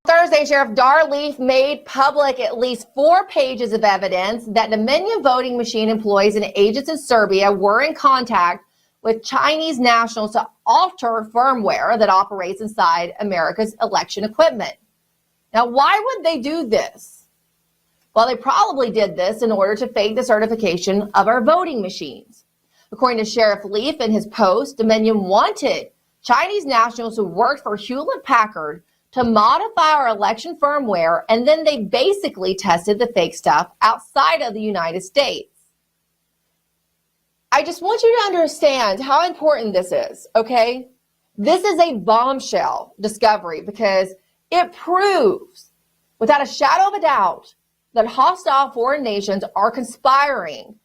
Thursday, Sheriff Dar Leaf made public at least 4 pages of evidence that Dominion voting machine employees and agents in Serbia were in contact with Chinese nationals to alter firmware that operates inside America's election equipment. Now, why would they do this? Well, they probably did this in order to fake the certification of our voting machines. According to Sheriff Leaf in his post, Dominion wanted Chinese nationals who worked for Hewlett-Packard to modify our election firmware, and then they basically tested the fake stuff outside of the United States. I just want you to understand how important this is, okay? This is a bombshell discovery because it proves, without a shadow of a doubt, that hostile foreign nations are conspiring,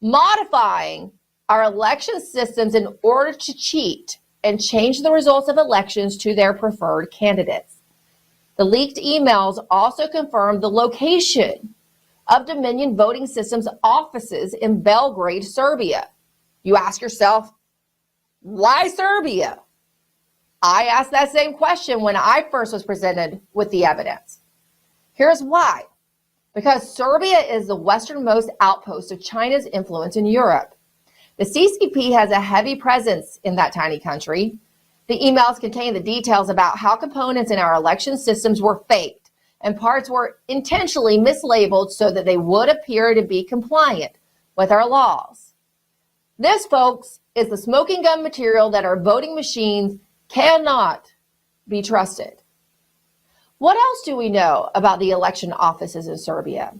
modifying our election systems in order to cheat and change the results of elections to their preferred candidates. The leaked emails also confirmed the location of Dominion Voting Systems offices in Belgrade, Serbia. You ask yourself, why Serbia? I asked that same question when I first was presented with the evidence. Here's why. Because Serbia is the westernmost outpost of China's influence in Europe. The CCP has a heavy presence in that tiny country. The emails contain the details about how components in our election systems were faked and parts were intentionally mislabeled so that they would appear to be compliant with our laws. This, folks, is the smoking gun material that our voting machines cannot be trusted. What else do we know about the election offices in Serbia?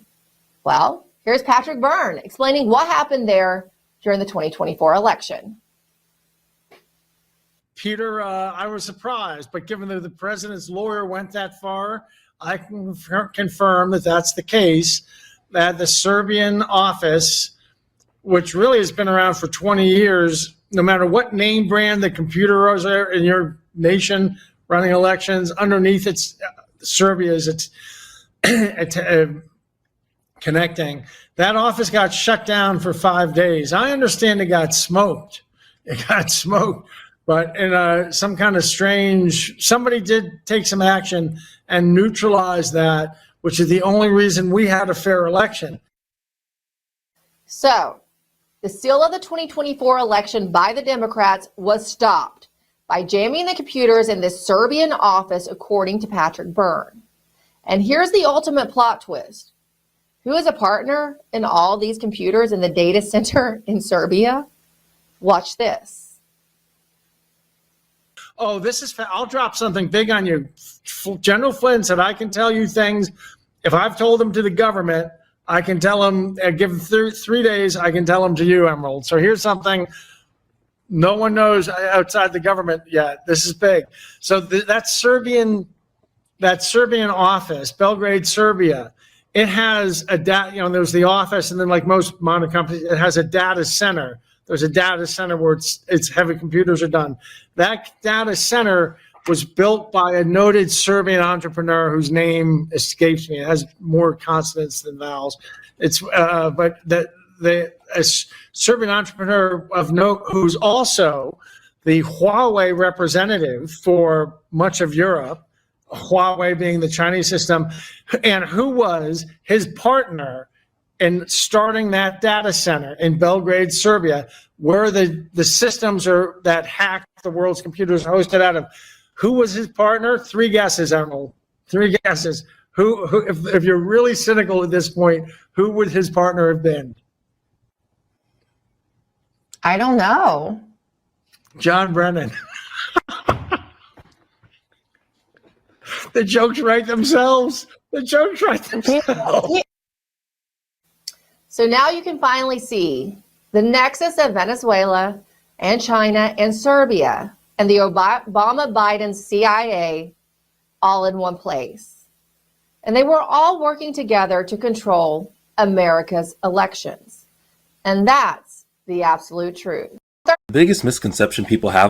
Well, here's Patrick Byrne explaining what happened there during the 2024 election. Peter, I was surprised, but given that the president's lawyer went that far, I can confirm that that's the case, that the Serbian office, which really has been around for 20 years, no matter what name brand the computer is there in your nation running elections, underneath it's Serbia is it's connecting. That office got shut down for 5 days. I understand it got smoked. But in some kind of strange, somebody did take some action and neutralize that, which is the only reason we had a fair election. So, the seal of the 2024 election by the Democrats was stopped by jamming the computers in this Serbian office, according to Patrick Byrne. And here's the ultimate plot twist. Who is a partner in all these computers in the data center in Serbia? Watch this. Oh, this is, I'll drop something big on you. General Flynn said, I can tell you things. If I've told them to the government, I can tell them, give them 3 days, I can tell them to you, Emerald. So here's something no one knows outside the government yet. This is big. So that Serbian office, Belgrade, Serbia, it has a there's the office, and then like most modern companies, it has a data center. There's a data center where it's heavy computers are done. That data center was built by a noted Serbian entrepreneur whose name escapes me. It has more consonants than vowels. It's but a Serbian entrepreneur of note who's also the Huawei representative for much of Europe, Huawei being the Chinese system, and who was his partner in starting that data center in Belgrade, Serbia, where the systems are that hack the world's computers are hosted out of. Who was his partner? 3 guesses, Emerald. 3 guesses. Who if you're really cynical at this point, who would his partner have been? I don't know. John Brennan. The jokes write themselves. So now you can finally see the nexus of Venezuela and China and Serbia and the Obama-Biden CIA all in one place. And they were all working together to control America's elections. And that's the absolute truth. The biggest misconception people have